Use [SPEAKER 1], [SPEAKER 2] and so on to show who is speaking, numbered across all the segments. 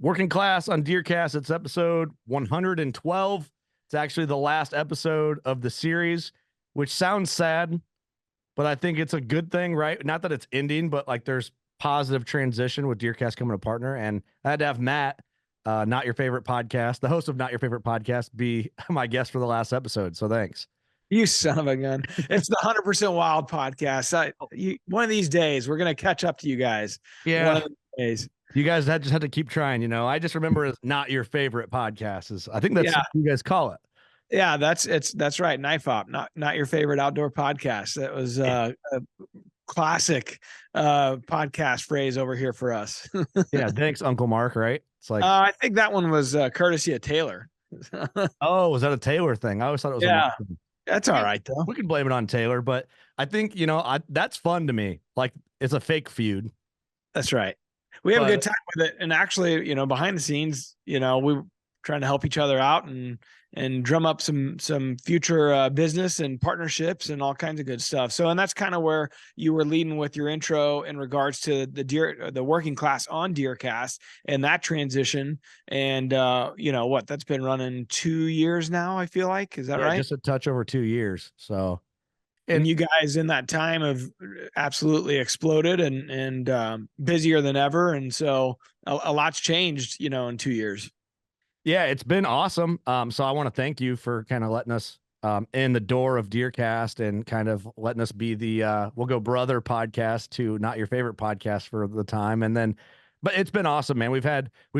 [SPEAKER 1] Working Class on DeerCast. It's episode 112. It's actually the last episode of the series, which sounds sad, but I think it's a good thing, right? Not that it's ending, but like there's positive transition with DeerCast coming to partner. And I had to have Matt, Not Your Favorite Podcast, the host of Not Your Favorite Podcast, be my guest for the last episode. So thanks.
[SPEAKER 2] You son of a gun. It's the 100% Wild podcast. One of these days, we're going to catch up to you guys.
[SPEAKER 1] Yeah.
[SPEAKER 2] One of these days.
[SPEAKER 1] You guys just had to keep trying, I just remember it's Not Your Favorite Podcast. I think that's what you guys call it.
[SPEAKER 2] Yeah, that's right. Knife Op, not your favorite outdoor podcast. That was a classic podcast phrase over here for us.
[SPEAKER 1] Yeah, thanks, Uncle Mark, right? It's like
[SPEAKER 2] I think that one was courtesy of Taylor.
[SPEAKER 1] Oh, was that a Taylor thing? I always thought it was a thing.
[SPEAKER 2] That's all right, though.
[SPEAKER 1] We can blame it on Taylor, but I think, that's fun to me. Like, it's a fake feud.
[SPEAKER 2] That's right. We have a good time with it. And actually, behind the scenes, we were trying to help each other out and drum up some future business and partnerships and all kinds of good stuff. So, and that's kind of where you were leading with your intro in regards to the Working Class on DeerCast and that transition. And that's been running 2 years now, I feel like. Is that right?
[SPEAKER 1] Just a touch over 2 years. So,
[SPEAKER 2] and you guys in that time have absolutely exploded and busier than ever. And so a lot's changed, in 2 years.
[SPEAKER 1] Yeah, it's been awesome. So I want to thank you for kind of letting us in the door of DeerCast and kind of letting us be the We'll Go Brother podcast to Not Your Favorite Podcast for the time. And then, but it's been awesome, man. We've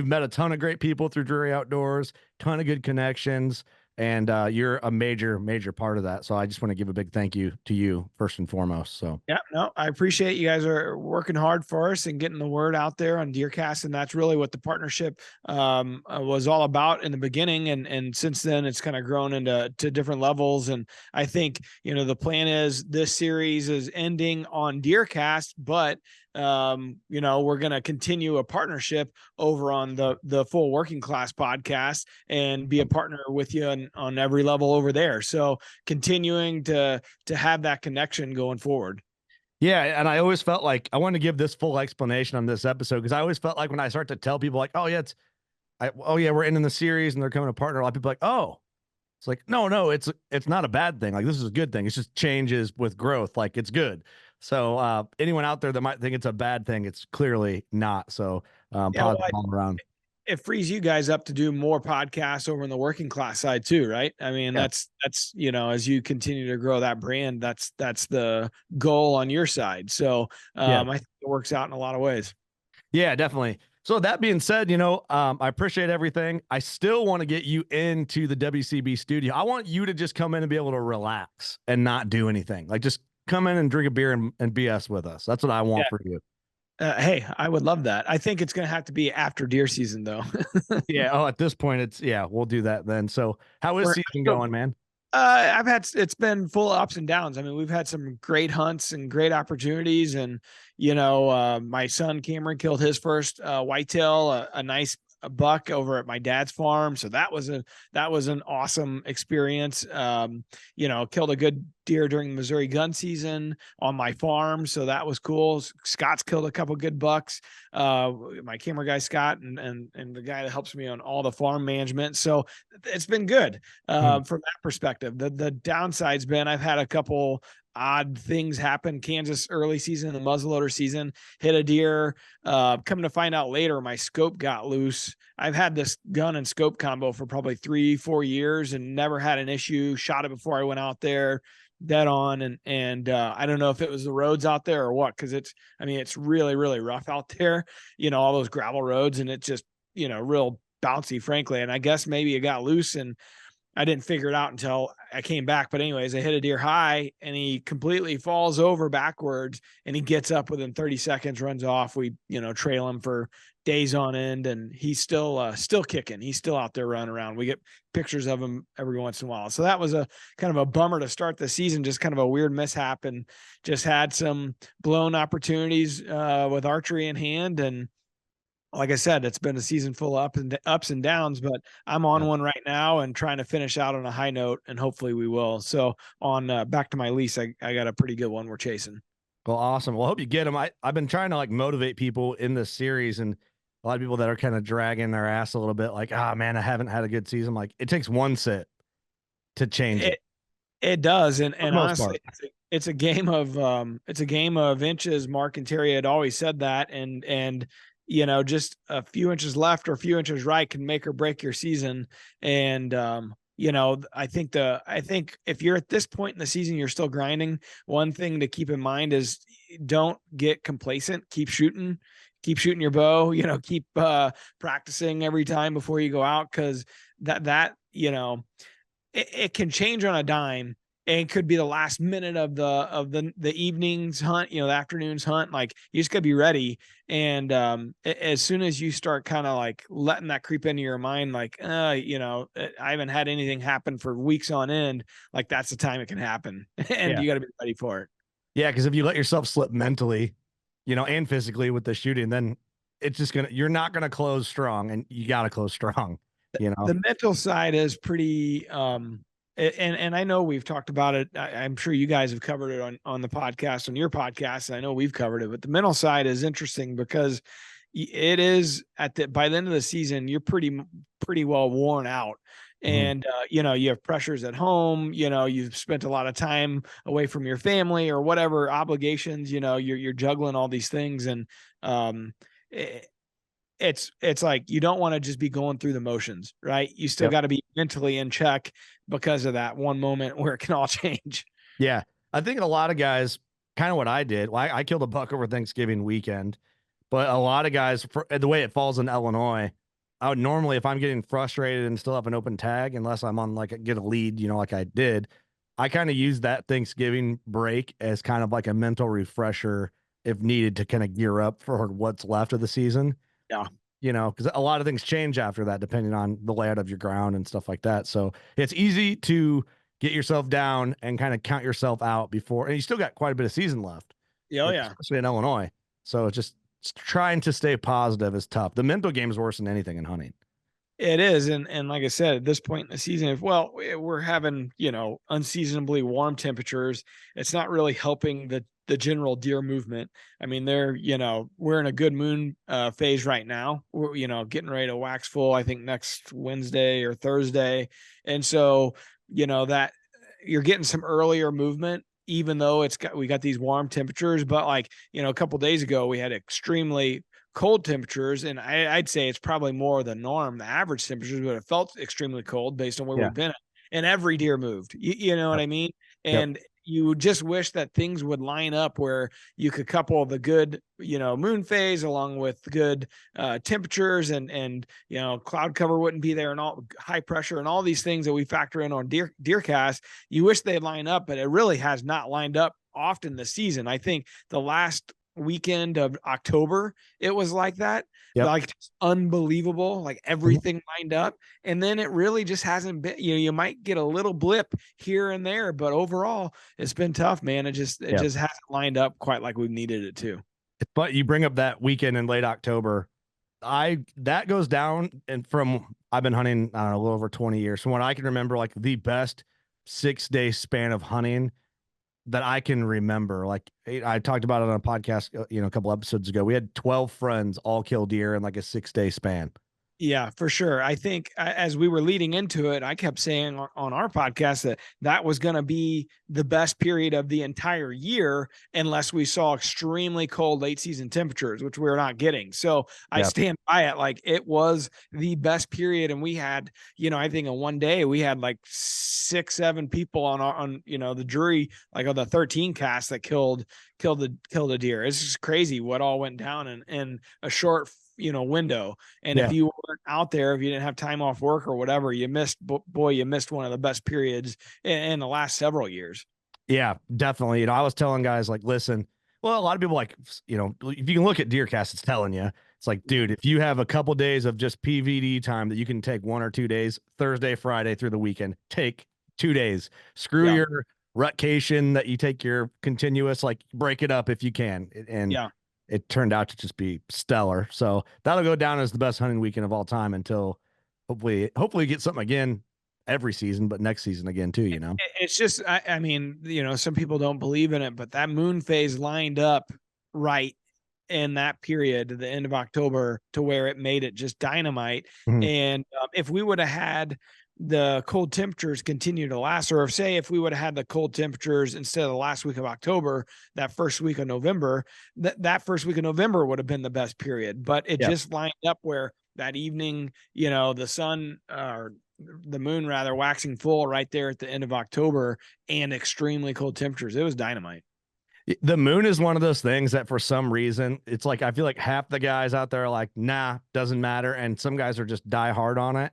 [SPEAKER 1] met a ton of great people through Drury Outdoors, ton of good connections. And you're a major part of that. So I just want to give a big thank you to you first and foremost. So
[SPEAKER 2] yeah, no, I appreciate you guys are working hard for us and getting the word out there on DeerCast. And that's really what the partnership was all about in the beginning. And since then it's kind of grown into different levels. And I think, the plan is this series is ending on DeerCast, but we're going to continue a partnership over on the full Working Class podcast and be a partner with you on every level over there. So continuing to have that connection going forward.
[SPEAKER 1] Yeah. And I always felt like I wanted to give this full explanation on this episode, because I always felt like when I start to tell people like, we're ending the series and they're coming to partner, a lot of people like, oh, it's like, no, it's not a bad thing. Like, this is a good thing. It's just changes with growth. Like, it's good. So anyone out there that might think it's a bad thing, it's clearly not. So positive all around.
[SPEAKER 2] It frees you guys up to do more podcasts over in the Working Class side too, right? I mean, that's as you continue to grow that brand, that's the goal on your side. So I think it works out in a lot of ways.
[SPEAKER 1] Yeah, definitely. So that being said, I appreciate everything. I still want to get you into the WCB studio. I want you to just come in and be able to relax and not do anything. Like, just come in and drink a beer and BS with us. That's what I want for you.
[SPEAKER 2] Hey, I would love that. I think it's going to have to be after deer season though.
[SPEAKER 1] Yeah. Oh, at this point we'll do that then. So how is season going, man?
[SPEAKER 2] It's been full of ups and downs. I mean, we've had some great hunts and great opportunities, and my son Cameron killed his first whitetail, a nice buck over at my dad's farm. So that was an awesome experience. Killed a good deer during the Missouri gun season on my farm. So that was cool. Scott's killed a couple good bucks. My camera guy, Scott, and the guy that helps me on all the farm management. So it's been good from that perspective. The downside's been I've had a couple odd things happen. Kansas early season, the muzzleloader season, hit a deer. Coming to find out later, my scope got loose. I've had this gun and scope combo for probably 3-4 years and never had an issue. Shot it before I went out there, dead on. And I don't know if it was the roads out there or what, because it's really, really rough out there, all those gravel roads, and it's just, real bouncy, frankly. And I guess maybe it got loose and I didn't figure it out until I came back. But anyways, I hit a deer high and he completely falls over backwards and he gets up within 30 seconds, runs off. We, trail him for days on end and he's still kicking. He's still out there running around. We get pictures of him every once in a while. So that was a kind of a bummer to start the season, just kind of a weird mishap, and just had some blown opportunities with archery in hand. And like I said, it's been a season full of ups and downs, but I'm on one right now and trying to finish out on a high note, and hopefully we will. So on back to my lease, I got a pretty good one we're chasing.
[SPEAKER 1] Well, awesome. Well, I hope you get them. I've been trying to motivate people in this series, and a lot of people that are kind of dragging their ass a little bit, like, ah, man, I haven't had a good season. Like, it takes one sit to change it
[SPEAKER 2] It does, and
[SPEAKER 1] for the most
[SPEAKER 2] honestly,
[SPEAKER 1] part.
[SPEAKER 2] it's a game of inches. Mark and Terry had always said that, and just a few inches left or a few inches right can make or break your season. And I think if you're at this point in the season, you're still grinding. One thing to keep in mind is don't get complacent. Keep shooting your bow. Keep practicing every time before you go out, because it can change on a dime, and it could be the last minute of the evening's hunt, the afternoon's hunt. Like, you just gotta be ready. And as soon as you start kind of like letting that creep into your mind, like, I haven't had anything happen for weeks on end, like, that's the time it can happen. And
[SPEAKER 1] Yeah.
[SPEAKER 2] you got to be ready for it.
[SPEAKER 1] Yeah. Cause if you let yourself slip mentally, and physically with the shooting, then it's just you're not going to close strong, and you got to close strong,
[SPEAKER 2] The mental side is pretty and I know we've talked about it. I'm sure you guys have covered it on the podcast, on your podcast. I know we've covered it, but the mental side is interesting because it is by the end of the season, you're pretty well worn out.
[SPEAKER 1] Mhm.
[SPEAKER 2] And you have pressures at home, you've spent a lot of time away from your family or whatever obligations, you're juggling all these things. And it, it's like, you don't want to just be going through the motions, right? You still
[SPEAKER 1] Yep.
[SPEAKER 2] got to be mentally in check because of that one moment where it can all change.
[SPEAKER 1] Yeah. I think a lot of guys, kind of what I did. Well, I killed a buck over Thanksgiving weekend, but a lot of guys, the way it falls in Illinois, I would normally, if I'm getting frustrated and still have an open tag, unless I'm on like get a lead, like I did, I kind of use that Thanksgiving break as kind of like a mental refresher if needed to kind of gear up for what's left of the season.
[SPEAKER 2] Yeah.
[SPEAKER 1] Because a lot of things change after that, depending on the layout of your ground and stuff like that. So it's easy to get yourself down and kind of count yourself out before, and you still got quite a bit of season left,
[SPEAKER 2] Yeah. Oh, yeah.
[SPEAKER 1] especially in Illinois. So it's just trying to stay positive is tough. The mental game is worse than anything in hunting.
[SPEAKER 2] It is, and like I said, at this point in the season, we're having unseasonably warm temperatures, it's not really helping the general deer movement. I mean, we're in a good moon phase right now. We're getting ready to wax full, I think next Wednesday or Thursday, and so that you're getting some earlier movement, even though we got these warm temperatures. But like a couple days ago, we had extremely cold temperatures, and I'd say it's probably more the norm, the average temperatures, but it felt extremely cold based on where
[SPEAKER 1] Yeah.
[SPEAKER 2] we've been at. And every deer moved. You know what
[SPEAKER 1] Yep.
[SPEAKER 2] I mean?
[SPEAKER 1] Yep.
[SPEAKER 2] And you just wish that things would line up where you could couple the good, moon phase along with good temperatures, and cloud cover wouldn't be there, and all high pressure and all these things that we factor in on DeerCast. You wish they'd line up, but it really has not lined up often this season. I think the last weekend of October, it was like that.
[SPEAKER 1] Yep.
[SPEAKER 2] Like, unbelievable, like everything lined up. And then it really just hasn't been, you might get a little blip here and there, but overall it's been tough, man. It just
[SPEAKER 1] Yep.
[SPEAKER 2] hasn't lined up quite like we've needed it to.
[SPEAKER 1] But you bring up that weekend in late October. That goes down, and from I've been hunting, I don't know, a little over 20 years. From what I can remember, like the best 6-day span of hunting that I can remember. Like I talked about it on a podcast, a couple episodes ago. We had 12 friends all kill deer in like a 6-day span.
[SPEAKER 2] Yeah, for sure. I think as we were leading into it, I kept saying on our podcast that was going to be the best period of the entire year, unless we saw extremely cold late season temperatures, which we're not getting. So I stand by it. Like, it was the best period. And we had, I think in one day we had like 6-7 people on the Drury, like on the 13 cast, that killed a deer. It's just crazy what all went down in a short window. And if you weren't out there, if you didn't have time off work or whatever, you missed one of the best periods in the last several years.
[SPEAKER 1] Yeah, definitely. I was telling guys, like, listen, well, a lot of people, like, if you can look at DeerCast, it's telling you, it's like, dude, if you have a couple days of just PVD time that you can take 1 or 2 days, Thursday, Friday through the weekend, take 2 days, screw your rutcation that you take your continuous, like, break it up if you can. And it turned out to just be stellar. So that'll go down as the best hunting weekend of all time until hopefully get something again every season, but next season again too,
[SPEAKER 2] It's just, I mean, some people don't believe in it, but that moon phase lined up right in that period, the end of October, to where it made it just dynamite.
[SPEAKER 1] Mhm.
[SPEAKER 2] And if we would have had the cold temperatures continue to last, or if we would have had the cold temperatures instead of the last week of October, that first week of November, that first week of November would have been the best period. But it
[SPEAKER 1] Yeah.
[SPEAKER 2] just lined up where that evening, the sun, or the moon rather, waxing full right there at the end of October, and extremely cold temperatures. It was dynamite.
[SPEAKER 1] The moon is one of those things that for some reason, it's like, I feel like half the guys out there are like, nah, doesn't matter. And some guys are just die hard on it.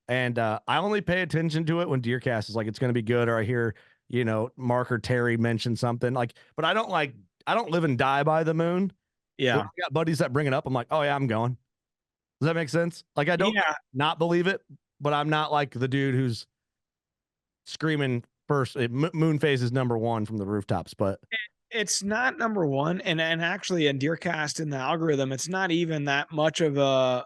[SPEAKER 1] And I only pay attention to it when DeerCast is like, it's going to be good. Or I hear, Mark or Terry mention something like, but I don't live and die by the moon. When
[SPEAKER 2] Yeah.
[SPEAKER 1] I got buddies that bring it up, I'm like, oh yeah, I'm going. Does that make sense? Like, I don't
[SPEAKER 2] Yeah.
[SPEAKER 1] not believe it, but I'm not like the dude who's screaming first. Moon phase is number one from the rooftops, but
[SPEAKER 2] It's not number one. And actually in DeerCast, in the algorithm, it's not even that much of a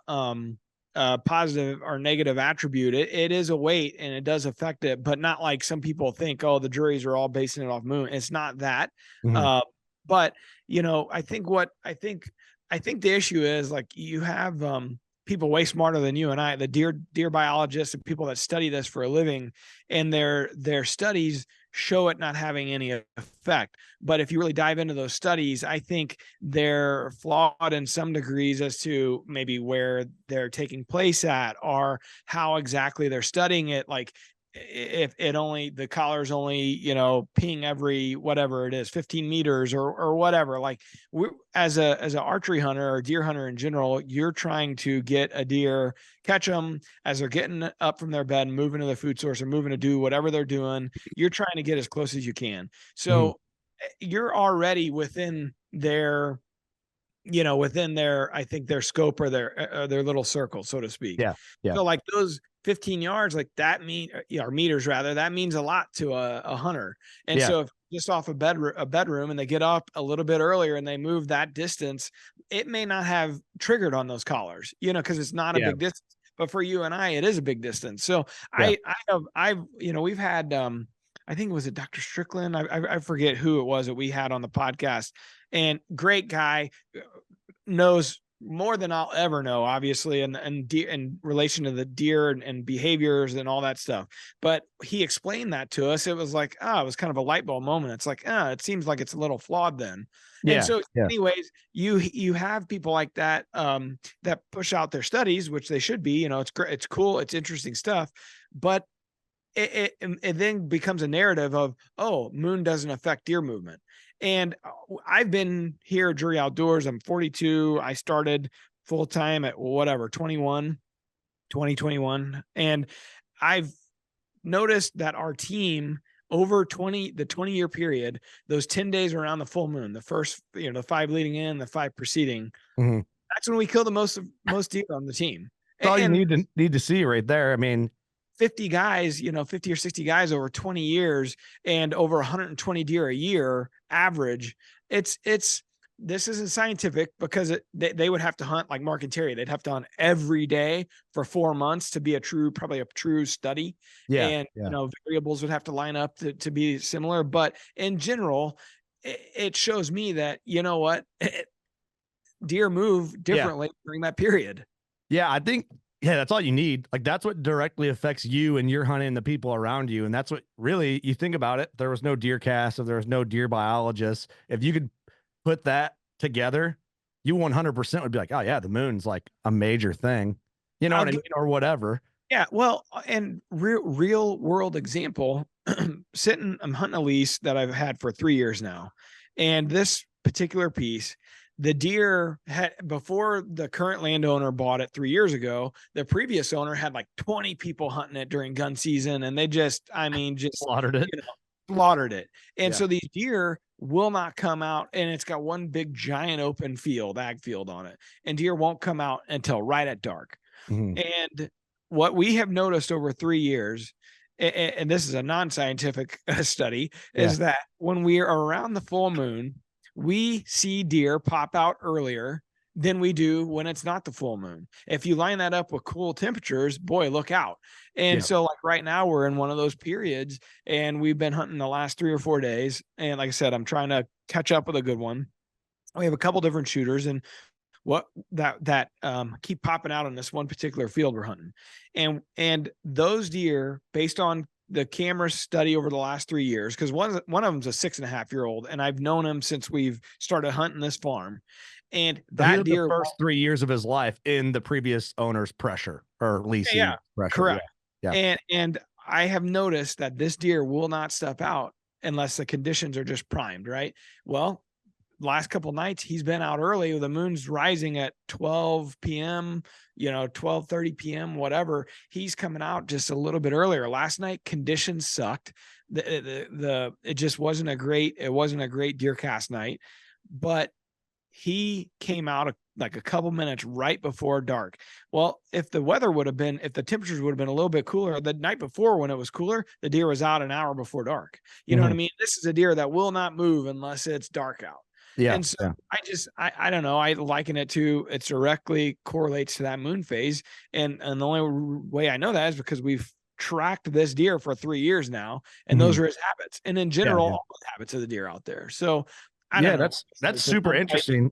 [SPEAKER 2] positive or negative attribute. It is a weight, and it does affect it, but not like some people think, oh, the juries are all basing it off moon. It's not that.
[SPEAKER 1] Mhm.
[SPEAKER 2] But I think the issue is, like, you have people way smarter than you and I, the deer biologists and people that study this for a living, and their studies show it not having any effect. But if you really dive into those studies, I think they're flawed in some degrees as to maybe where they're taking place at, or how exactly they're studying it. Like, if the collar's only, peeing every, whatever it is, 15 meters or whatever. Like, as an archery hunter or deer hunter in general, you're trying to get a deer, catch them as they're getting up from their bed and moving to the food source, or moving to do whatever they're doing. You're trying to get as close as you can.
[SPEAKER 1] Mhm.
[SPEAKER 2] So you're already within their, I think, their scope, or their little circle, so to speak.
[SPEAKER 1] Yeah. Yeah.
[SPEAKER 2] So like those 15 yards, like that or meters rather, that means a lot to a hunter. And
[SPEAKER 1] Yeah.
[SPEAKER 2] so if just off a bedroom, and they get up a little bit earlier and they move that distance, it may not have triggered on those collars, because it's not a
[SPEAKER 1] Yeah.
[SPEAKER 2] big distance. But for you and I, it is a big distance. So
[SPEAKER 1] Yeah.
[SPEAKER 2] we've had, I think it was Dr. Strickland. I forget who it was that we had on the podcast, and great guy, knows more than I'll ever know, obviously, and in relation to the deer and behaviors and all that stuff. But he explained that to us. It was like, it was kind of a light bulb moment. It's like, it seems like it's a little flawed then. And
[SPEAKER 1] Yeah.
[SPEAKER 2] so,
[SPEAKER 1] Yeah.
[SPEAKER 2] anyways, you have people like that, that push out their studies, which they should be. It's great, it's cool, it's interesting stuff, but it then becomes a narrative of, oh, moon doesn't affect deer movement. And I've been here at Drury Outdoors. I'm 42. I started full time at 2021. And I've noticed that our team, over the 20-year period, those 10 days around the full moon, the first, the 5 leading in, the 5 preceding,
[SPEAKER 1] Mhm.
[SPEAKER 2] that's when we kill the most deer on the team.
[SPEAKER 1] That's all you
[SPEAKER 2] And
[SPEAKER 1] need to see right there. I mean,
[SPEAKER 2] 50 guys, 50 or 60 guys over 20 years, and over 120 deer a year average. This isn't scientific, because they would have to hunt, like Mark and Terry, they'd have to hunt every day for 4 months to be probably a true study.
[SPEAKER 1] yeah.
[SPEAKER 2] And,
[SPEAKER 1] Yeah.
[SPEAKER 2] variables would have to line up to be similar. But in general, it shows me that, deer move
[SPEAKER 1] Yeah.
[SPEAKER 2] differently during that period.
[SPEAKER 1] Yeah. I think, yeah, that's all you need. Like, that's what directly affects you and your hunting and the people around you. And that's what really, you think about it. There was no DeerCast, if there was no deer biologists, if you could put that together, you 100% would be like, oh yeah, the moon's like a major thing. You know
[SPEAKER 2] I'll
[SPEAKER 1] what I mean? Or whatever.
[SPEAKER 2] Yeah, well, and real world example, I'm hunting a lease that I've had for 3 years now. And this particular piece, the deer had, before the current landowner bought it 3 years ago, the previous owner had like 20 people hunting it during gun season. And they just
[SPEAKER 1] Slaughtered it.
[SPEAKER 2] slaughtered it. And
[SPEAKER 1] Yeah.
[SPEAKER 2] so these deer will not come out, and it's got one big giant open ag field on it. And deer won't come out until right at dark.
[SPEAKER 1] Mhm.
[SPEAKER 2] And what we have noticed over 3 years, and this is a non-scientific study, is that when we are around the full moon, we see deer pop out earlier than we do when it's not the full moon. If you line that up with cool temperatures, boy, look out. And
[SPEAKER 1] Yeah.
[SPEAKER 2] so, like, right now we're in one of those periods, and we've been hunting the last 3 or 4 days. And like I said, I'm trying to catch up with a good one. we have a couple different shooters, and what that keep popping out on this one particular field we're hunting. And those deer, based on the camera study over the last 3 years, because one of them's a 6.5-year-old, and I've known him since we've started hunting this farm. And
[SPEAKER 1] So he
[SPEAKER 2] that
[SPEAKER 1] lived the
[SPEAKER 2] deer,
[SPEAKER 1] first 3 years of his life in the previous owner's pressure or leasing
[SPEAKER 2] yeah,
[SPEAKER 1] pressure.
[SPEAKER 2] correct.
[SPEAKER 1] Yeah.
[SPEAKER 2] And I have noticed that this deer will not step out unless the conditions are just primed, right? Well, last couple nights he's been out early. The moon's rising at 12 p.m., 12:30 p.m., whatever. He's coming out just a little bit earlier. Last night conditions sucked. It just wasn't a great deer cast night, but he came out like a couple minutes right before dark. Well, if the temperatures would have been a little bit cooler the night before, when it was cooler, the deer was out an hour before dark. You know what I mean? This is a deer that will not move unless it's dark out.
[SPEAKER 1] Yeah.
[SPEAKER 2] And so I don't know. I liken it to, it directly correlates to that moon phase. And the only way I know that is because we've tracked this deer for 3 years now, and those are his habits. And in general, all the habits of the deer out there. So I don't know.
[SPEAKER 1] That's super interesting.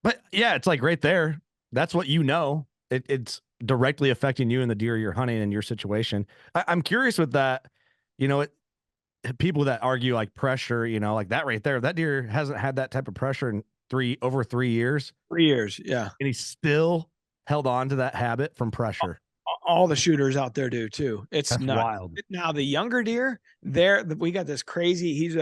[SPEAKER 1] But yeah, it's like right there. That's what it's directly affecting you and the deer you're hunting in your situation. I'm curious with that, people that argue like pressure, like that right there, that deer hasn't had that type of pressure in over 3 years.
[SPEAKER 2] 3 years, yeah.
[SPEAKER 1] And he still held on to that habit from pressure.
[SPEAKER 2] All the shooters out there do too. It's
[SPEAKER 1] That's
[SPEAKER 2] nuts.
[SPEAKER 1] wild.
[SPEAKER 2] Now the younger deer, we got this crazy. He's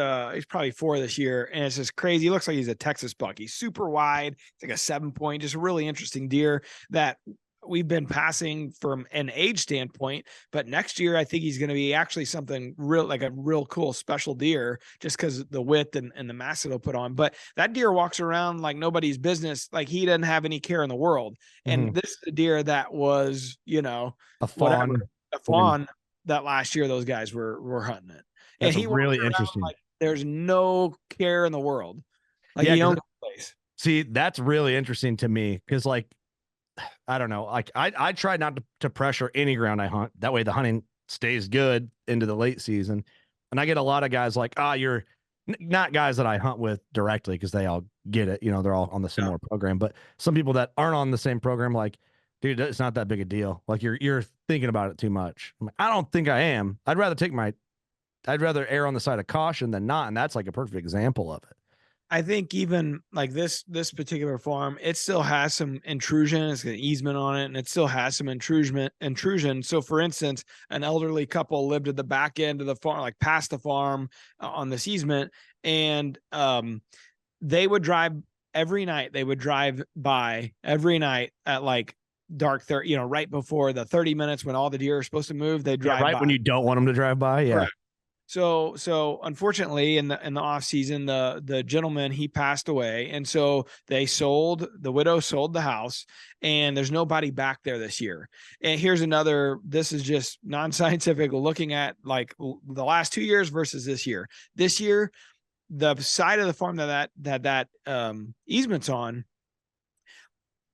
[SPEAKER 2] probably 4 this year, and it's just crazy. He looks like he's a Texas buck. He's super wide. It's like a 7-point, just a really interesting deer that we've been passing from an age standpoint. But next year, I think he's going to be actually something real, like a real cool special deer, just because the width and the mass it'll put on. But that deer walks around like nobody's business. Like he doesn't have any care in the world. And this is a deer that was,
[SPEAKER 1] a fawn.
[SPEAKER 2] That last year those guys were hunting it.
[SPEAKER 1] That's
[SPEAKER 2] and he
[SPEAKER 1] really interesting.
[SPEAKER 2] like there's no care in the world. Like
[SPEAKER 1] yeah,
[SPEAKER 2] he owns the place.
[SPEAKER 1] See, that's really interesting to me because, like, I don't know. Like, I try not to pressure any ground I hunt. That way, the hunting stays good into the late season. And I get a lot of guys like, you're not guys that I hunt with directly because they all get it. They're all on the similar program. But some people that aren't on the same program, like, dude, it's not that big a deal. Like, you're thinking about it too much. I'm like, I don't think I am. I'd rather err on the side of caution than not. And that's like a perfect example of it.
[SPEAKER 2] I think even like this particular farm, it still has some intrusion. It's got an easement on it, and it still has some intrusion. So, for instance, an elderly couple lived at the back end of the farm, like past the farm on this easement, and they would drive every night. They would drive by every night at like dark, right before the 30 minutes when all the deer are supposed to move. They drive
[SPEAKER 1] right
[SPEAKER 2] by.
[SPEAKER 1] when you don't want them to drive by. Yeah.
[SPEAKER 2] Correct. So unfortunately in the off season, the gentleman, he passed away. And so the widow sold the house, and there's nobody back there this year. And this is just non-scientific, looking at like the last 2 years versus this year. This year, the side of the farm that easement's on,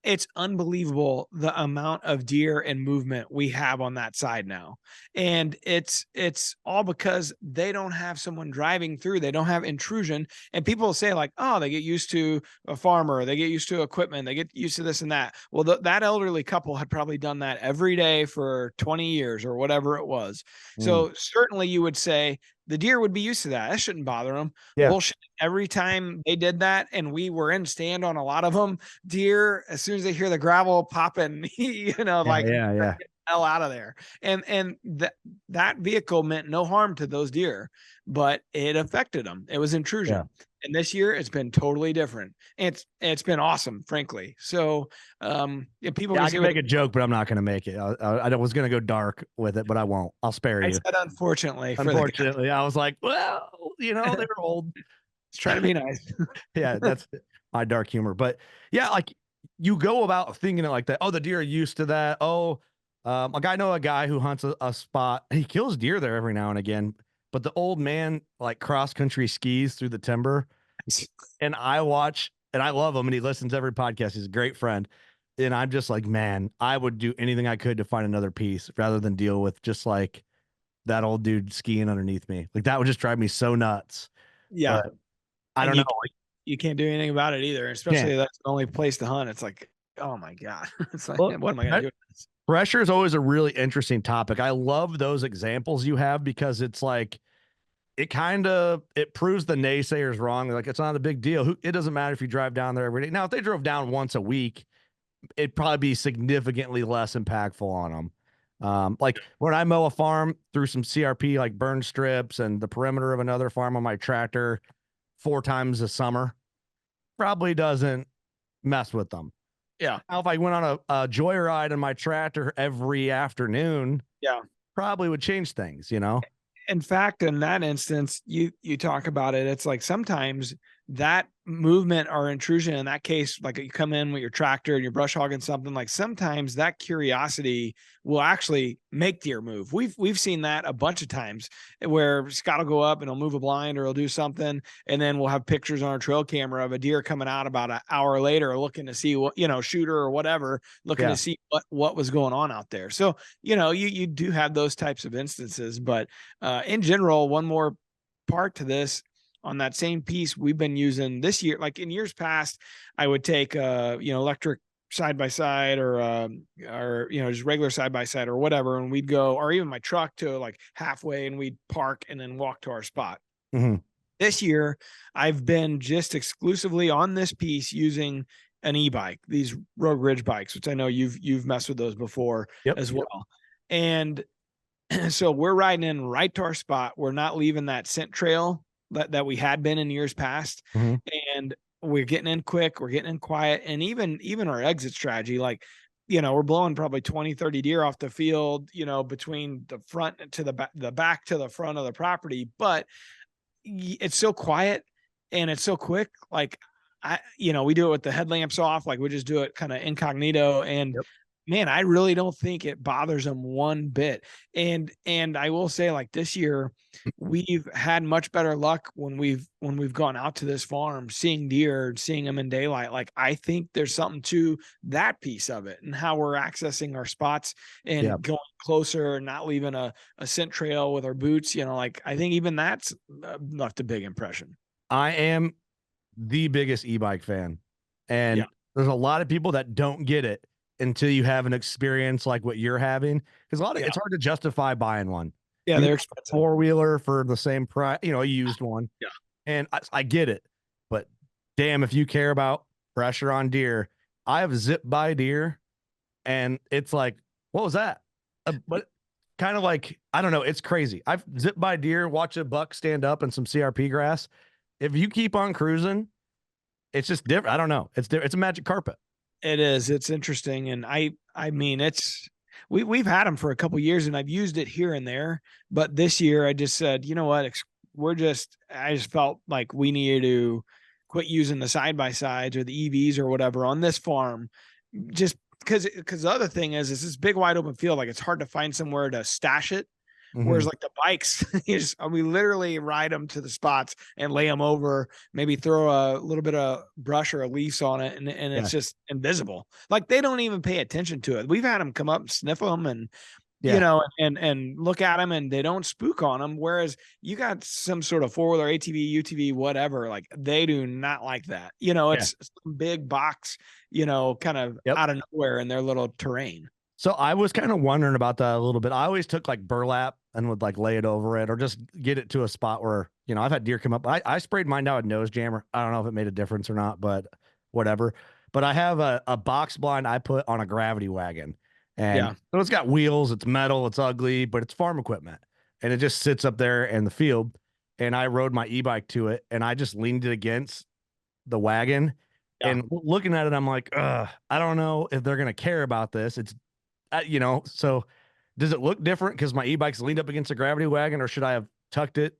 [SPEAKER 2] it's unbelievable the amount of deer and movement we have on that side now. And it's all because they don't have someone driving through. They don't have intrusion. And people say like, oh, they get used to a farmer. They get used to equipment. They get used to this and that. Well, that elderly couple had probably done that every day for 20 years or whatever it was. So certainly you would say the deer would be used to that. That shouldn't bother them.
[SPEAKER 1] Yeah.
[SPEAKER 2] Bullshit. Every time they did that, and we were in stand on a lot of them, deer, as soon as they hear the gravel popping,
[SPEAKER 1] yeah.
[SPEAKER 2] Hell out of there. And that vehicle meant no harm to those deer, but it affected them. It was intrusion.
[SPEAKER 1] Yeah.
[SPEAKER 2] And this year it's been totally different. It's been awesome, frankly. So people
[SPEAKER 1] I can make a joke, but I'm not going to make it. I was going to go dark with it, but I won't. I'll spare you.
[SPEAKER 2] I said unfortunately.
[SPEAKER 1] I was like, well, they're old.
[SPEAKER 2] It's trying to be nice.
[SPEAKER 1] Yeah, that's my dark humor. But yeah, like you go about thinking it like that. Oh, the deer are used to that. Oh, I know a guy who hunts a spot. He kills deer there every now and again. But the old man like cross country skis through the timber, and I watch, and I love him, and he listens to every podcast. He's a great friend, and I'm just like, man, I would do anything I could to find another piece rather than deal with just like that old dude skiing underneath me. Like that would just drive me so nuts.
[SPEAKER 2] Yeah.
[SPEAKER 1] But I don't know.
[SPEAKER 2] you can't do anything about it either. Especially
[SPEAKER 1] Yeah.
[SPEAKER 2] if that's the only place to hunt. It's like, oh my God. It's like,
[SPEAKER 1] Well,
[SPEAKER 2] what am I going to do with this?
[SPEAKER 1] pressure is always a really interesting topic. I love those examples you have because it's like it proves the naysayers wrong. Like it's not a big deal. It doesn't matter if you drive down there every day. Now, if they drove down once a week, it'd probably be significantly less impactful on them. Like when I mow a farm through some CRP, like burn strips and the perimeter of another farm on my tractor 4 times a summer, probably doesn't mess with them.
[SPEAKER 2] Yeah.
[SPEAKER 1] Now, if I went on a joyride in my tractor every afternoon,
[SPEAKER 2] Yeah.
[SPEAKER 1] probably would change things, you know?
[SPEAKER 2] In fact, in that instance, you talk about it. It's like sometimes that movement or intrusion in that case, like you come in with your tractor and you're brush hogging something, like sometimes that curiosity will actually make deer move. We've seen that a bunch of times where Scott will go up and he'll move a blind or he'll do something, and then we'll have pictures on our trail camera of a deer coming out about an hour later looking to see what, shooter or whatever, looking to see what was going on out there. So, you do have those types of instances, but in general, one more part to this on that same piece we've been using this year. Like in years past, I would take electric side by side or just regular side by side or whatever, and we'd go, or even my truck to like halfway, and we'd park and then walk to our spot.
[SPEAKER 1] Mm-hmm.
[SPEAKER 2] This year, I've been just exclusively on this piece using an e-bike, these Rogue Ridge bikes, which I know you've messed with those before as well. And so we're riding in right to our spot. We're not leaving that scent trail that we had been in years past.
[SPEAKER 1] Mm-hmm.
[SPEAKER 2] And we're getting in quick, we're getting in quiet. And even our exit strategy, like, we're blowing probably 20, 30 deer off the field, between the front to the back to the front of the property. But it's so quiet and it's so quick. Like we do it with the headlamps off, like we just do it kind of incognito. And man, I really don't think it bothers them one bit. And I will say, like, this year we've had much better luck when we've gone out to this farm, seeing deer, seeing them in daylight. Like, I think there's something to that piece of it and how we're accessing our spots and going closer, not leaving a scent trail with our boots. Like, I think even that's left a big impression.
[SPEAKER 1] I am the biggest e-bike fan, and there's a lot of people that don't get it until you have an experience like what you're having, because it's hard to justify buying one.
[SPEAKER 2] Yeah, they're expensive.
[SPEAKER 1] 4-wheeler for the same price, a used one.
[SPEAKER 2] Yeah,
[SPEAKER 1] and I get it, but damn, if you care about pressure on deer, I have zipped by deer, and it's like, what was that? But kind of like, I don't know, it's crazy. I've zipped by deer, watch a buck stand up in some CRP grass. If you keep on cruising, it's just different. I don't know. It's a magic carpet.
[SPEAKER 2] It is. It's interesting. And I mean, we've had them for a couple of years and I've used it here and there, but this year I just said, you know what, I just felt like we needed to quit using the side-by-sides or the EVs or whatever on this farm, just because the other thing is this big wide open field. Like, it's hard to find somewhere to stash it. Mm-hmm. Whereas like the bikes, we literally ride them to the spots and lay them over, maybe throw a little bit of brush or a leaves on it. And it's just invisible. Like, they don't even pay attention to it. We've had them come up and sniff them and, and look at them, and they don't spook on them. Whereas you got some sort of 4-wheeler, ATV, UTV, whatever, like they do not like that. It's some big box, kind of out of nowhere in their little terrain.
[SPEAKER 1] So I was kind of wondering about that a little bit. I always took like burlap and would like lay it over it or just get it to a spot where, I've had deer come up. I sprayed mine down with nose jammer. I don't know if it made a difference or not, but whatever. But I have a box blind I put on a gravity wagon, and so it's got wheels, it's metal, it's ugly, but it's farm equipment, and it just sits up there in the field. And I rode my e-bike to it, and I just leaned it against the wagon. And looking at it, I'm like, I don't know if they're going to care about this. It's, so does it look different because my e-bike's leaned up against a gravity wagon, or should I have tucked it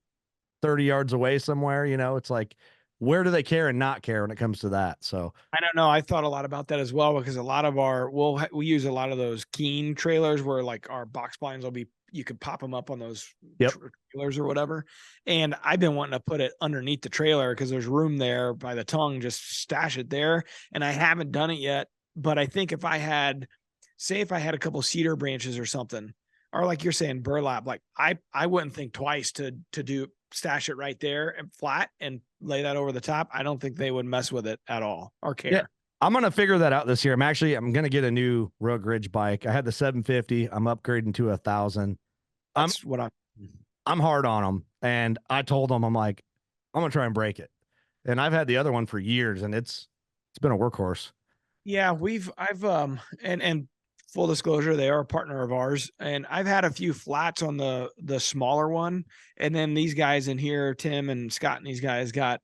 [SPEAKER 1] 30 yards away somewhere? It's like, where do they care and not care when it comes to that? So
[SPEAKER 2] I don't know. I thought a lot about that as well, because a lot of we use a lot of those Keen trailers where like our box blinds you could pop them up on those trailers or whatever. And I've been wanting to put it underneath the trailer because there's room there by the tongue, just stash it there. And I haven't done it yet, but I think if I had a couple cedar branches or something, or like you're saying, burlap, like I wouldn't think twice to stash it right there and flat and lay that over the top, I don't think they would mess with it at all or care.
[SPEAKER 1] Yeah. I'm going to figure that out this year. I'm going to get a new Rogue Ridge bike. I had the 750. I'm upgrading to 1,000.
[SPEAKER 2] That's what
[SPEAKER 1] I'm hard on them. And I told them, I'm like, I'm going to try and break it. And I've had the other one for years, and it's been a workhorse.
[SPEAKER 2] Yeah, and full disclosure, they are a partner of ours, and I've had a few flats on the smaller one, and then these guys in here, Tim and Scott and these guys got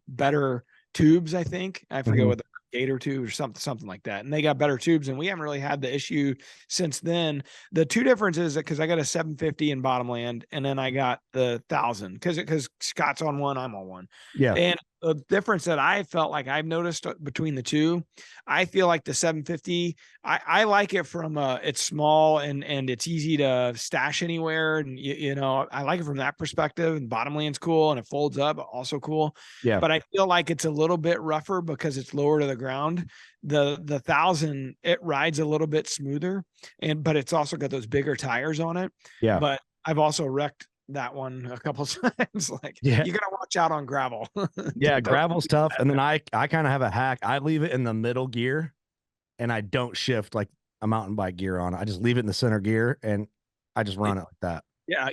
[SPEAKER 2] better tubes, I think. I forget what the gator tube or something like that. And they got better tubes, and we haven't really had the issue since then. The two differences, because I got a 750 in Bottomland, and then I got the 1,000 because Scott's on one, I'm on one.
[SPEAKER 1] Yeah.
[SPEAKER 2] And the difference that I felt like I've noticed between the two, I feel like the 750, I like it from it's small and it's easy to stash anywhere. And you know, I like it from that perspective, and Bottomland's cool and it folds up, also cool.
[SPEAKER 1] Yeah.
[SPEAKER 2] But I feel like it's a little bit rougher because it's lower to the ground. The 1,000, it rides a little bit smoother, but it's also got those bigger tires on it.
[SPEAKER 1] Yeah.
[SPEAKER 2] But I've also wrecked that one a couple times. Like, you gotta watch out on gravel.
[SPEAKER 1] Yeah, gravel's tough. And then I kind of have a hack. I leave it in the middle gear, and I don't shift like a mountain bike gear on it. I just leave it in the center gear, and I just run it like that.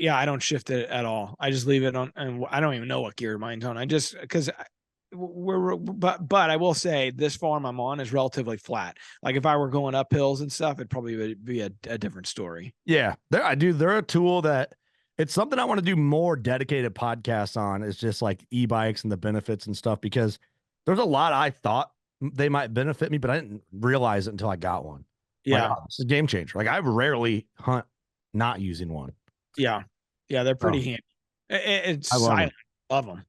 [SPEAKER 2] Yeah, I don't shift it at all. I just leave it on, and I don't even know what gear mine's on. I just because but I will say this farm I'm on is relatively flat. Like if I were going up hills and stuff, it probably would be a different story.
[SPEAKER 1] Yeah, they're a tool that it's something I want to do more dedicated podcasts on, is just like e-bikes and the benefits and stuff, because there's a lot I thought they might benefit me, but I didn't realize it until I got one.
[SPEAKER 2] Yeah.
[SPEAKER 1] Like, it's a game changer. Like I rarely hunt not using one.
[SPEAKER 2] Yeah. They're pretty handy. It's silent. Love them.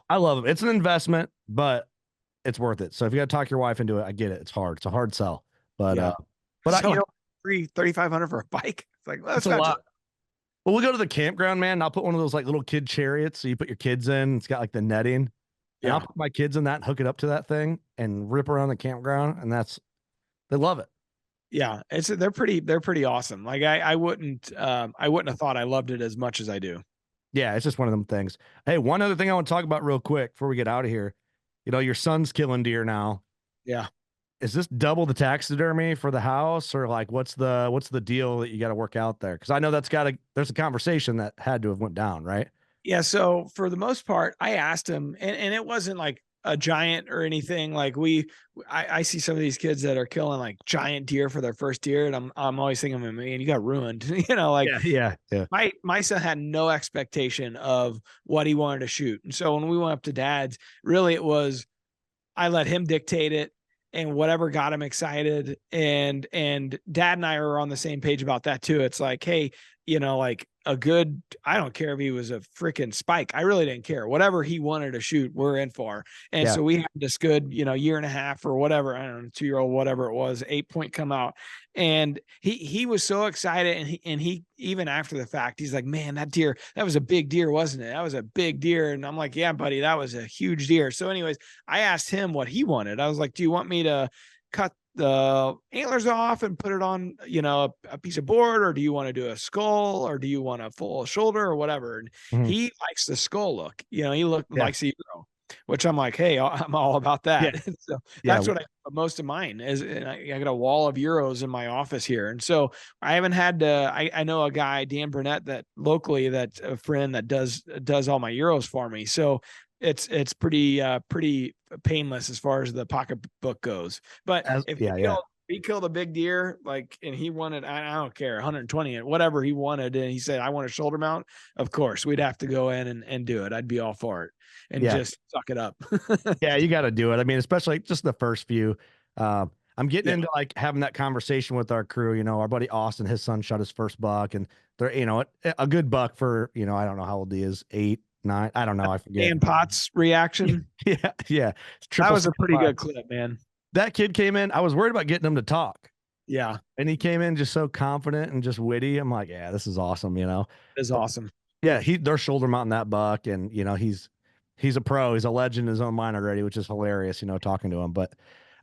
[SPEAKER 1] I love them. It's an investment, but it's worth it. So if you got to talk your wife into it, I get it. It's hard. It's a hard sell, but
[SPEAKER 2] so, you know, $3,500 for a bike. It's like, that's
[SPEAKER 1] a lot. Well, we'll go to the campground, man. And I'll put one of those like little kid chariots. So you put your kids in, it's got like the netting. Yeah. And I'll put my kids in that and hook it up to that thing and rip around the campground. And they love it.
[SPEAKER 2] Yeah. They're pretty awesome. Like I wouldn't have thought I loved it as much as I do.
[SPEAKER 1] Yeah. It's just one of them things. Hey, one other thing I want to talk about real quick before we get out of here. You know, your son's killing deer now.
[SPEAKER 2] Yeah.
[SPEAKER 1] Is this double the taxidermy for the house, or like what's the deal that you got to work out there? Because I know there's a conversation that had to have went down, right?
[SPEAKER 2] Yeah. So for the most part, I asked him, and it wasn't like a giant or anything. Like I see some of these kids that are killing like giant deer for their first deer, and I'm always thinking, man, you got ruined. You know, like
[SPEAKER 1] yeah.
[SPEAKER 2] My son had no expectation of what he wanted to shoot, and so when we went up to Dad's, really it was I let him dictate it. And whatever got him excited, and Dad and I are on the same page about that too. It's like, hey, you know, like I don't care if he was a freaking spike. I really didn't care. Whatever he wanted to shoot, we're in for. And so we had this good, you know, year and a half or whatever, I don't know, 2-year-old, whatever it was, 8-point come out. And he was so excited. And he even after the fact, he's like, man, that was a big deer, wasn't it? That was a big deer. And I'm like, yeah, buddy, that was a huge deer. So anyways, I asked him what he wanted. I was like, do you want me to cut the antlers off and put it on, you know, a piece of board, or do you want to do a skull, or do you want a full shoulder or whatever? And he likes the skull look, you know, he likes the euro, which I'm like, hey, I'm all about that. Yeah. So that's what most of mine is. And I got a wall of euros in my office here. And so I haven't had to, I know a guy, Dan Burnett, that locally, that's a friend that does all my euros for me. So it's pretty painless as far as the pocketbook goes. But if he killed a big deer, like, and he wanted, I don't care, 120, whatever he wanted, and he said, I want a shoulder mount, of course, we'd have to go in and do it. I'd be all for it and just suck it up.
[SPEAKER 1] Yeah, you got to do it. I mean, especially just the first few. I'm getting into like having that conversation with our crew. You know, our buddy Austin, his son shot his first buck, and they're, you know, a good buck for, you know, I don't know how old he is, 8, 9, I don't know, I forget.
[SPEAKER 2] Dan Potts reaction.
[SPEAKER 1] Yeah.
[SPEAKER 2] That was a pretty good clip, man.
[SPEAKER 1] That kid came in. I was worried about getting him to talk.
[SPEAKER 2] Yeah.
[SPEAKER 1] And he came in just so confident and just witty. I'm like, yeah, this is awesome, you know.
[SPEAKER 2] It's awesome.
[SPEAKER 1] Yeah, they're shoulder mounting that buck, and you know, he's a pro. He's a legend in his own mind already, which is hilarious, you know, talking to him. But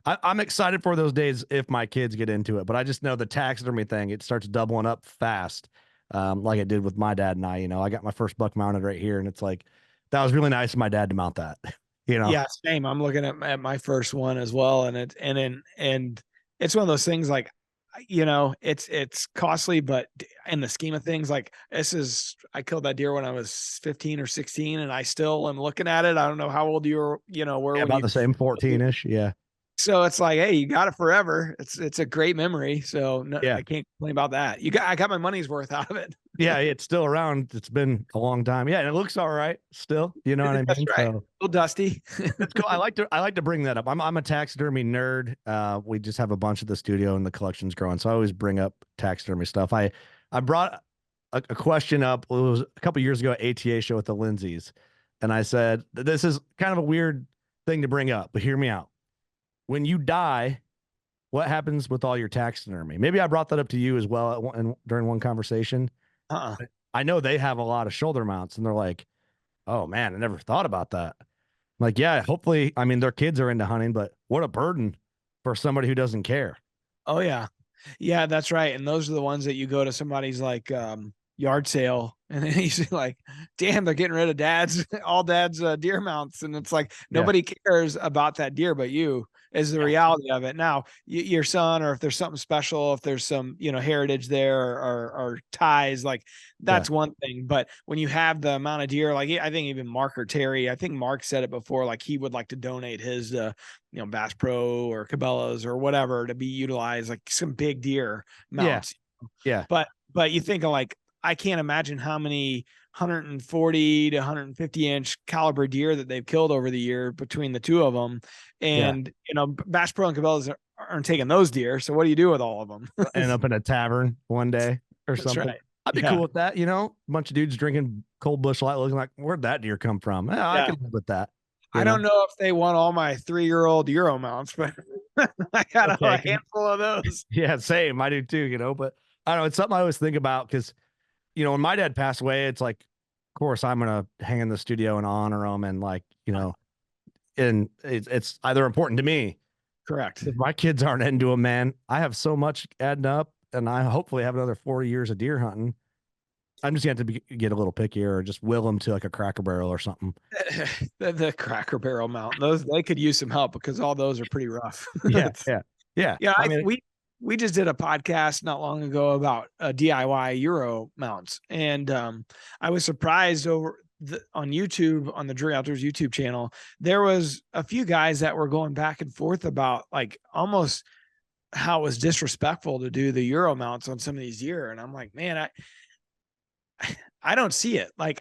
[SPEAKER 1] I'm excited for those days if my kids get into it. But I just know the taxidermy thing, it starts doubling up fast. Like it did with my dad and I. You know, I got my first buck mounted right here, and it's like, that was really nice of my dad to mount that. you know?
[SPEAKER 2] Yeah, same. I'm looking at my first one as well, and it's one of those things like, it's costly, but in the scheme of things, like I killed that deer when I was 15 or 16, and I still am looking at it. I don't know how old were
[SPEAKER 1] Yeah,
[SPEAKER 2] when
[SPEAKER 1] about
[SPEAKER 2] you.
[SPEAKER 1] the same 14-ish. Yeah.
[SPEAKER 2] So it's like, hey, you got it forever. It's a great memory. So no,
[SPEAKER 1] Yeah.
[SPEAKER 2] I can't complain about that. I got my money's worth out of it.
[SPEAKER 1] Yeah, it's still around. It's been a long time. Yeah, and it looks all right still. You know what I
[SPEAKER 2] That's
[SPEAKER 1] mean?
[SPEAKER 2] right. A
[SPEAKER 1] So
[SPEAKER 2] little dusty.
[SPEAKER 1] that's cool. I like to bring that up. I'm a taxidermy nerd. We just have a bunch at the studio and the collection's growing. So I always bring up taxidermy stuff. I brought a question up. It was a couple years ago at ATA show with the Lindsays. And I said, this is kind of a weird thing to bring up, but hear me out. When you die, what happens with all your taxidermy? Maybe I brought that up to you as well during one conversation.
[SPEAKER 2] Uh-uh.
[SPEAKER 1] I know they have a lot of shoulder mounts, and they're like, "Oh man, I never thought about that." I'm like, yeah, hopefully, I mean, their kids are into hunting, but what a burden for somebody who doesn't care.
[SPEAKER 2] Oh yeah. Yeah, that's right. And those are the ones that you go to somebody's like yard sale and then you see like, damn, they're getting rid of all dad's deer mounts. And it's like
[SPEAKER 1] Yeah,
[SPEAKER 2] nobody cares about that deer but you is the
[SPEAKER 1] yeah,
[SPEAKER 2] reality of it. Now, your son, or if there's something special, if there's some, heritage there or ties, like
[SPEAKER 1] yeah,
[SPEAKER 2] that's one thing. But when you have the amount of deer, like I think even Mark or Terry, I think Mark said it before, like he would like to donate his Bass Pro or Cabela's or whatever to be utilized, like some big deer
[SPEAKER 1] yeah,
[SPEAKER 2] mounts.
[SPEAKER 1] yeah,
[SPEAKER 2] But you think of like, I can't imagine how many 140 to 150 inch caliber deer that they've killed over the year between the two of them.
[SPEAKER 1] yeah.
[SPEAKER 2] And, Bass Pro and Cabela's aren't taking those deer. So what do you do with all of them?
[SPEAKER 1] End up in a tavern one day or
[SPEAKER 2] That's
[SPEAKER 1] something.
[SPEAKER 2] right.
[SPEAKER 1] I'd be
[SPEAKER 2] Yeah.
[SPEAKER 1] cool with that. A bunch of dudes drinking cold Busch Light, looking like, where'd that deer come from? Yeah, I
[SPEAKER 2] Yeah.
[SPEAKER 1] can live with that.
[SPEAKER 2] I don't know if they want all my 3-year-old Euro mounts, but I got
[SPEAKER 1] Okay,
[SPEAKER 2] a handful of those.
[SPEAKER 1] yeah, same. I do too. But I don't know. It's something I always think about because when my dad passed away, it's like, of course, I'm gonna hang in the studio and honor him, and like, and it's either important to me.
[SPEAKER 2] Correct.
[SPEAKER 1] If my kids aren't into them, man, I have so much adding up, and I hopefully have another 40 years of deer hunting. I'm just gonna have to get a little pickier, or just will them to like a Cracker Barrel or something.
[SPEAKER 2] The Cracker Barrel mount, those they could use some help because all those are pretty rough.
[SPEAKER 1] Yeah, yeah, yeah.
[SPEAKER 2] Yeah,
[SPEAKER 1] I mean,
[SPEAKER 2] we just did a podcast not long ago about DIY Euro mounts, and I was surprised on YouTube, on the Drury Outdoors YouTube channel. There was a few guys that were going back and forth about like almost how it was disrespectful to do the Euro mounts on some of these deer, and I'm like, man, I don't see it. Like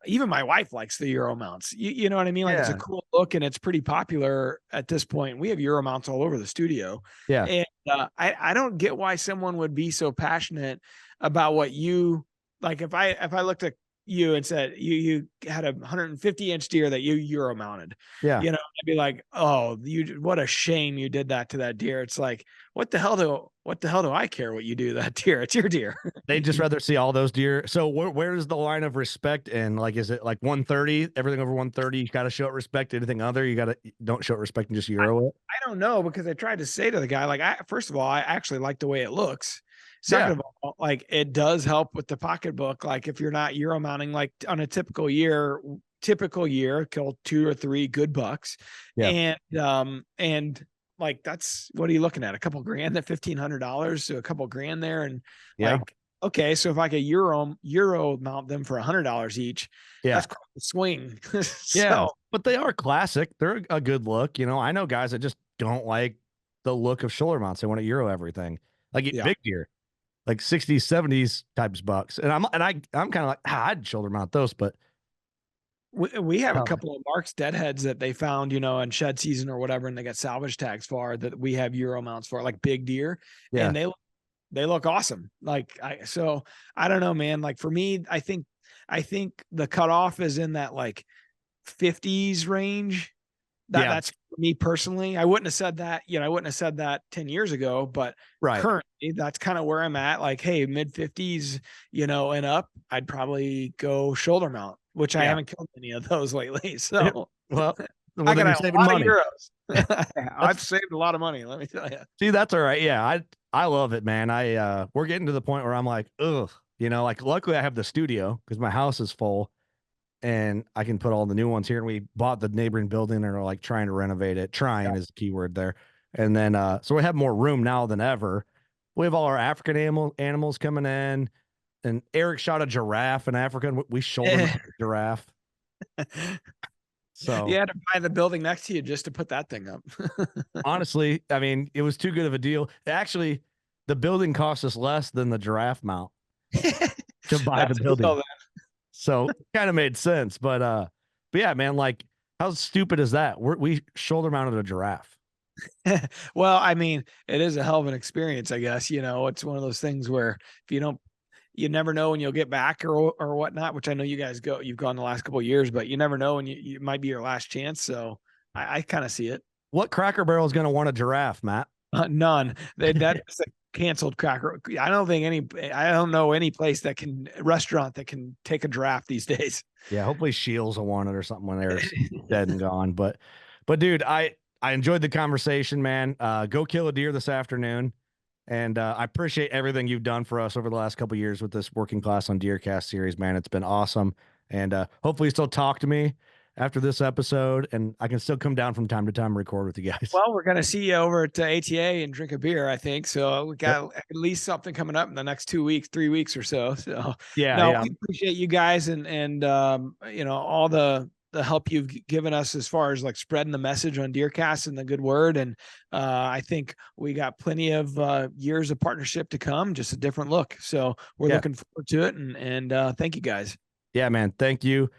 [SPEAKER 2] even my wife likes the Euro mounts. You know what I mean? Like it's a
[SPEAKER 1] yeah,
[SPEAKER 2] cool look and it's pretty popular at this point. We have Euro mounts all over the studio.
[SPEAKER 1] yeah,
[SPEAKER 2] And I don't get why someone would be so passionate about what you like. If I looked at you and said you had a 150-inch deer that you Euro mounted,
[SPEAKER 1] yeah.
[SPEAKER 2] I'd be like, oh, what a shame you did that to that deer. It's like, what the hell do I care what you do to that deer? It's your deer.
[SPEAKER 1] They just rather see all those deer. So where is the line of respect? And like, is it like 130? Everything over 130, you got to show it respect. Anything other, don't show it respect and just Euro it.
[SPEAKER 2] I don't know, because I tried to say to the guy, like, first of all, I actually like the way it looks.
[SPEAKER 1] Yeah,
[SPEAKER 2] Second of all, like it does help with the pocketbook. Like if you're not Euro mounting, like on a typical year, kill 2 or 3 good bucks.
[SPEAKER 1] yeah,
[SPEAKER 2] And like, that's, what are you looking at? A couple grand, at $1,500 to a couple grand there. And
[SPEAKER 1] yeah,
[SPEAKER 2] like, okay, so if I could Euro mount them for $100 each,
[SPEAKER 1] yeah,
[SPEAKER 2] that's quite a swing.
[SPEAKER 1] yeah.
[SPEAKER 2] So
[SPEAKER 1] But they are classic. They're a good look. I know guys that just don't like the look of shoulder mounts. They want to Euro everything, like
[SPEAKER 2] yeah.
[SPEAKER 1] big deer, like 60s, 70s types bucks. And I'm kind of like, I'd shoulder mount those, but
[SPEAKER 2] We have a
[SPEAKER 1] oh,
[SPEAKER 2] couple of Mark's deadheads that they found, in shed season or whatever, and they got salvage tags for, that we have Euro mounts for, like big deer,
[SPEAKER 1] yeah,
[SPEAKER 2] and they look awesome. Like I don't know, man. Like for me, I think the cutoff is in that like 50s range.
[SPEAKER 1] yeah,
[SPEAKER 2] That's for me personally. I wouldn't have said that, I wouldn't have said that 10 years ago, but
[SPEAKER 1] right.
[SPEAKER 2] currently that's kind of where I'm at. Like, hey, mid 50s, and up, I'd probably go shoulder mount, which I
[SPEAKER 1] Yeah.
[SPEAKER 2] haven't killed any of those lately. So
[SPEAKER 1] Well,
[SPEAKER 2] I
[SPEAKER 1] then
[SPEAKER 2] got
[SPEAKER 1] you're
[SPEAKER 2] a
[SPEAKER 1] saving
[SPEAKER 2] lot of
[SPEAKER 1] money.
[SPEAKER 2] euros. I've saved a lot of money, let me tell you.
[SPEAKER 1] See, that's all right. Yeah, I love it, man. We're getting to the point where I'm like, ugh, like luckily I have the studio because my house is full. and I can put all the new ones here. And we bought the neighboring building and are like trying to renovate it. Trying is the key word there. And then, so we have more room now than ever. We have all our African animals coming in, and Eric shot a giraffe in Africa, and we shouldered a giraffe. So
[SPEAKER 2] you had to buy the building next to you just to put that thing up.
[SPEAKER 1] honestly, I mean, it was too good of a deal. Actually, the building cost us less than the giraffe mount to buy the building. So kind of made sense. But yeah, man, like, how stupid is that? We shoulder mounted a giraffe.
[SPEAKER 2] Well, I mean, it is a hell of an experience, I guess. It's one of those things where if you never know when you'll get back or whatnot, which I know you've gone the last couple of years, but you never know, and you might be your last chance. So I kind of see it.
[SPEAKER 1] What Cracker Barrel is going to want a giraffe, Matt?
[SPEAKER 2] None. That's a canceled Cracker. I don't know any restaurant that can take a draft these days.
[SPEAKER 1] Yeah, hopefully Shields will want it or something when they're dead and gone. But dude, I enjoyed the conversation, man. Go kill a deer this afternoon. And I appreciate everything you've done for us over the last couple of years with this Working Class on DeerCast series, man. It's been awesome. And hopefully you still talk to me after this episode, and I can still come down from time to time and record with you guys.
[SPEAKER 2] Well, we're going to see you over at ATA and drink a beer, I think. So we got at least something coming up in the next 2 weeks, 3 weeks or so. So
[SPEAKER 1] yeah.
[SPEAKER 2] We appreciate you guys and all the help you've given us as far as like spreading the message on DeerCast and the good word. And I think we got plenty of years of partnership to come, just a different look. So we're looking forward to it. And thank you guys.
[SPEAKER 1] Yeah, man. Thank you.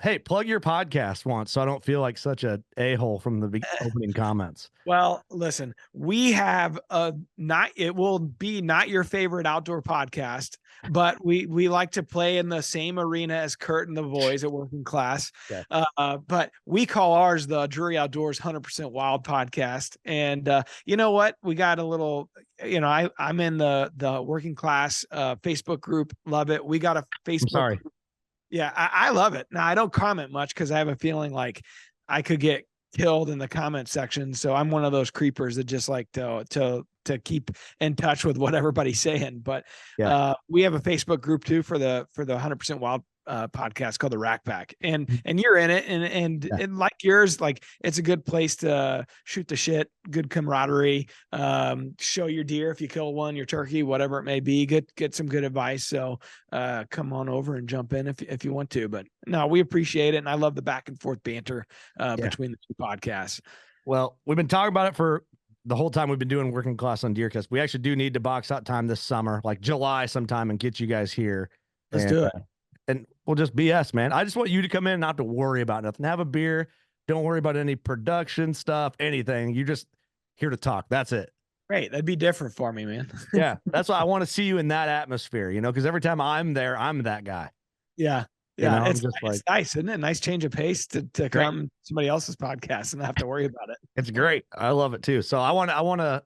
[SPEAKER 1] Hey, plug your podcast once so I don't feel like such a a-hole from the opening comments.
[SPEAKER 2] Well, listen, we have it will be not your favorite outdoor podcast, but we like to play in the same arena as Kurt and the boys at Working Class.
[SPEAKER 1] Okay.
[SPEAKER 2] But we call ours the Drury Outdoors 100% Wild podcast. And you know what? We got a little, I'm in the Working Class Facebook group. Love it. We got a Facebook group. Yeah, I love it. Now, I don't comment much because I have a feeling like I could get killed in the comment section. So I'm one of those creepers that just like to keep in touch with what everybody's saying. But we have a Facebook group too for the 100% Wild podcast called the Rack Pack, and you're in it, and like yours, like it's a good place to shoot the shit, good camaraderie, show your deer if you kill one, your turkey, whatever it may be, get some good advice. So come on over and jump in if you want to. But no, we appreciate it, and I love the back and forth banter between the two podcasts.
[SPEAKER 1] Well, we've been talking about it for the whole time we've been doing Working Class on DeerCast. We actually do need to box out time this summer, like July sometime, and get you guys here.
[SPEAKER 2] Let's do it.
[SPEAKER 1] And we'll just BS, man. I just want you to come in and not to worry about nothing. Have a beer. Don't worry about any production stuff, anything. You're just here to talk. That's it.
[SPEAKER 2] Great. That'd be different for me, man.
[SPEAKER 1] Yeah. That's why I want to see you in that atmosphere, because every time I'm there, I'm that guy.
[SPEAKER 2] Yeah. Yeah. It's nice, isn't it? Nice change of pace to come somebody else's podcast and not have to worry about it.
[SPEAKER 1] It's great. I love it too. So I want to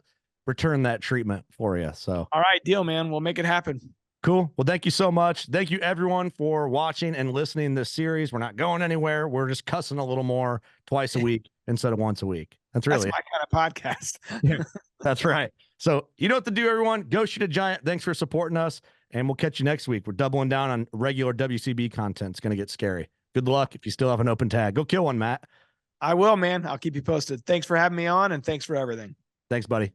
[SPEAKER 1] return that treatment for you. So,
[SPEAKER 2] all right, deal, man. We'll make it happen.
[SPEAKER 1] Cool. Well, thank you so much. Thank you everyone for watching and listening to this series. We're not going anywhere. We're just cussing a little more twice a week instead of once a week. That's my
[SPEAKER 2] kind of podcast.
[SPEAKER 1] Yeah, that's right. So you know what to do, everyone. Go shoot a giant. Thanks for supporting us. And we'll catch you next week. We're doubling down on regular WCB content. It's going to get scary. Good luck. If you still have an open tag, go kill one, Matt.
[SPEAKER 2] I will, man. I'll keep you posted. Thanks for having me on, and thanks for everything.
[SPEAKER 1] Thanks, buddy.